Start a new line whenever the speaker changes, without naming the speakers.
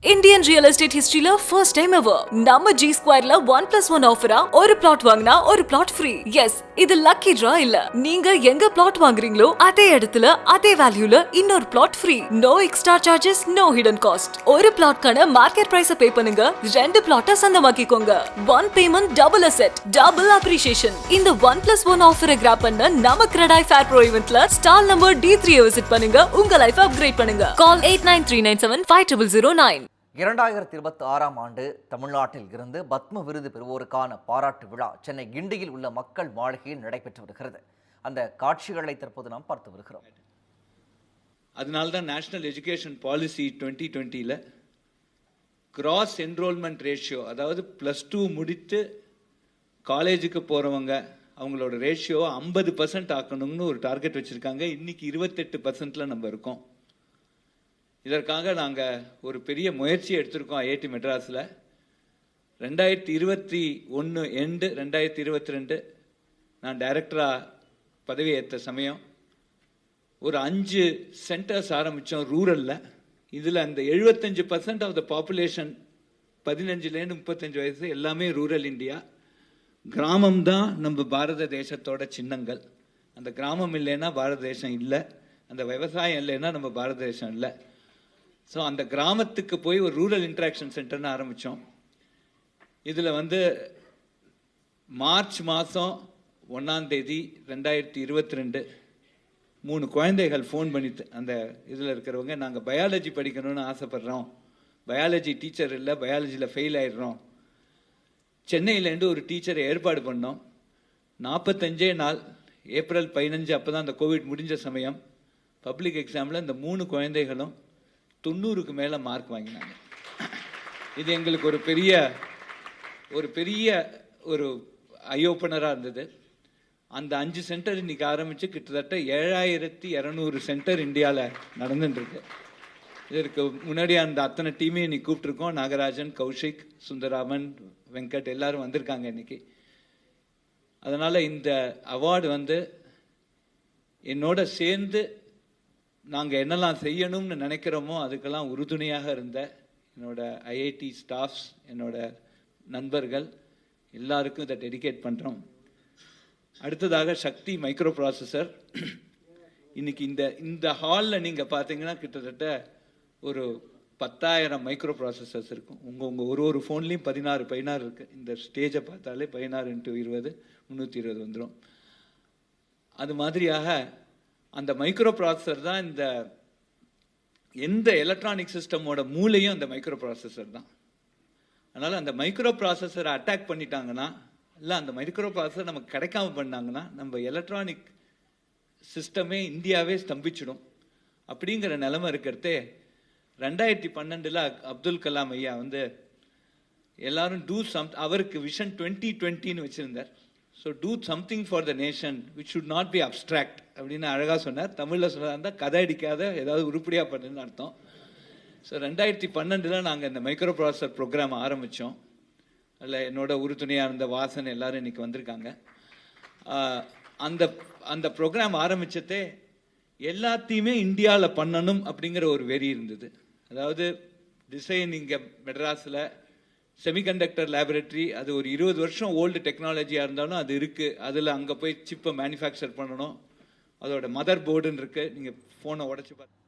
Indian real estate history la first time ever. நம்ம G Square la 1+1 ஆஃபரா ஒரு plot வாங்கினா ஒரு பிளாட் ஃப்ரீ. எஸ், இது லக்கி டிரா இல்ல. நீங்க எங்க பிளாட் வாங்குறீங்களோ அதே இடத்துல அதே வேல்யூல இன்னொரு flat free. No extra charges, no hidden cost. ஒரு பிளாட்கான மார்க்கெட் பிரைஸ பே பண்ணுங்க, ரெண்டு பிளாட்ட சொந்தமாக்கிக்கோங்க. One payment double asset, double appreciation. இந்த 1+1 ஆஃபரை கிராப் பண்ண நம்ம கிரெடாய் ஃபேர் ப்ரோ ஈவென்ட்ல ஸ்டால் நம்பர் D3 விசிட் பண்ணுங்க, உங்க லைஃப் அப்கிரேட் பண்ணுங்க. கால் 8939750009.
2026ஆம் ஆண்டு தமிழ்நாட்டில் இருந்து பத்ம விருது பெறுவோருக்கான பாராட்டு விழா சென்னை கிண்டியில் உள்ள மக்கள் மாளிகையில் நடைபெற்று வருகிறது. அந்த காட்சிகளை தற்போது நாம் பார்த்து வருகிறோம்.
அதனால்தான் நேஷனல் எஜுகேஷன் பாலிசி 2020ல் கிராஸ் என்ரோல்மெண்ட் ரேஷியோ, அதாவது +2 முடித்து காலேஜுக்கு போகிறவங்க அவங்களோட ரேஷியோவை 50% ஆக்கணும்னு ஒரு டார்கெட் வச்சுருக்காங்க. இன்றைக்கி 28%ல் நம்ம இருக்கோம். இதற்காக நாங்கள் ஒரு பெரிய முயற்சி எடுத்திருக்கோம். ஐஐடி மெட்ராஸில் 2021 எண்டு 2022 நான் டைரக்டராக பதவி ஏற்ற சமயம் ஒரு 5 சென்டர்ஸ் ஆரம்பித்தோம் ரூரலில். இதில் அந்த 75% ஆஃப் த பாப்புலேஷன் 15லேருந்து 35 வயசு எல்லாமே ரூரல் இந்தியா. கிராமம்தான் நம்ம பாரத தேசத்தோட சின்னங்கள். அந்த கிராமம் இல்லைன்னா பாரத தேசம் இல்லை, அந்த விவசாயம் இல்லைன்னா நம்ம பாரத தேசம் இல்லை. ஸோ அந்த கிராமத்துக்கு போய் ஒரு ரூரல் இன்ட்ராக்ஷன் சென்டர்னு ஆரம்பித்தோம். இதில் மார்ச் மாதம் 1ஆம் தேதி 2022 3 குழந்தைகள் ஃபோன் பண்ணி அந்த இதில் இருக்கிறவங்க, நாங்கள் பயாலஜி படிக்கணும்னு ஆசைப்பட்றோம், பயாலஜி டீச்சர் இல்லை, பயாலஜியில் ஃபெயில் ஆயிடுறோம். சென்னையிலேருந்து ஒரு டீச்சரை ஏற்பாடு பண்ணோம். 45 நாள், ஏப்ரல் 15 அப்போ தான் அந்த கோவிட் முடிஞ்ச சமயம், பப்ளிக் எக்ஸாமில் இந்த 3 குழந்தைகளும் 90க்கு மேலே மார்க் வாங்கினாங்க. இது எங்களுக்கு ஒரு பெரிய ஒரு ஐ ஓப்பனராக இருந்தது. அந்த 5 சென்டர் இன்னைக்கு ஆரம்பித்து கிட்டத்தட்ட 7200 சென்டர் இந்தியாவில் நடந்துட்டுருக்கு. இதற்கு முன்னாடி அந்த அத்தனை டீமே இன்னைக்கு கூப்பிட்டுருக்கோம். நாகராஜன், கௌஷிக், சுந்தராமன், வெங்கட் எல்லாரும் வந்திருக்காங்க இன்னைக்கு. அதனால் இந்த அவார்டு என்னோட சேர்ந்து நாங்கள் என்னெல்லாம் செய்யணும்னு நினைக்கிறோமோ அதுக்கெல்லாம் உறுதுணையாக இருந்த என்னோட ஐஐடி ஸ்டாஃப்ஸ், என்னோட நண்பர்கள் எல்லாருக்கும் இதை டெடிகேட் பண்ணுறோம். அடுத்ததாக சக்தி மைக்ரோ ப்ராசஸர். இன்னைக்கு இந்த ஹாலில் நீங்கள் பார்த்தீங்கன்னா கிட்டத்தட்ட ஒரு 10,000 மைக்ரோ ப்ராசஸர்ஸ் இருக்கும். உங்கள் ஒரு ஃபோன்லேயும் 16 இருக்குது. இந்த ஸ்டேஜை பார்த்தாலே 16 × 20 320 வந்துடும். அது மாதிரியாக அந்த மைக்ரோ ப்ராசஸர் தான் எந்த எலக்ட்ரானிக் சிஸ்டமோட மூளையும் அந்த மைக்ரோ ப்ராசஸர் தான். அதனால் அந்த மைக்ரோ ப்ராசஸரை அட்டாக் பண்ணிட்டாங்கன்னா, இல்லை அந்த மைக்ரோ ப்ராசஸர் நமக்கு கிடைக்காம பண்ணாங்கன்னா நம்ம எலக்ட்ரானிக் சிஸ்டமே இந்தியாவே ஸ்தம்பிச்சிடும். அப்படிங்கிற நிலைமை இருக்கிறதே 2012 அப்துல் கலாம் ஐயா எல்லாரும் அவருக்கு விஷன் 2020ன்னு வச்சுருந்தார். So do something for the nation which should not be abstract அப்படின்னு அழகாக சொன்னார். தமிழில் சொன்னார் கதை அடிக்காத ஏதாவது உருப்படியாக பண்ணுன்னு அர்த்தம். ஸோ 2012 நாங்கள் இந்த மைக்ரோ ப்ராசஸர் ப்ரோக்ராம் ஆரம்பித்தோம். அதில் என்னோட உறுதுணையாக இருந்த வாசன் எல்லாரும் இன்றைக்கி வந்திருக்காங்க. அந்த ப்ரோக்ராம் ஆரம்பித்ததே எல்லாத்தையுமே இந்தியாவில் பண்ணணும் அப்படிங்கிற ஒரு வெறி இருந்தது. அதாவது டிசைன் இங்கே மெட்ராஸில் செமிகண்டக்டர் லேபரேட்டரி, அது ஒரு 20 வருஷம் ஓல்டு டெக்னாலஜியாக இருந்தாலும் அது இருக்குது. அதில் அங்கே போய் சிப்பை மேனுஃபேக்சர் பண்ணணும். அதோட மதர் போர்டுன்னு இருக்குது. நீங்கள் ஃபோனை உடச்சி பார்த்து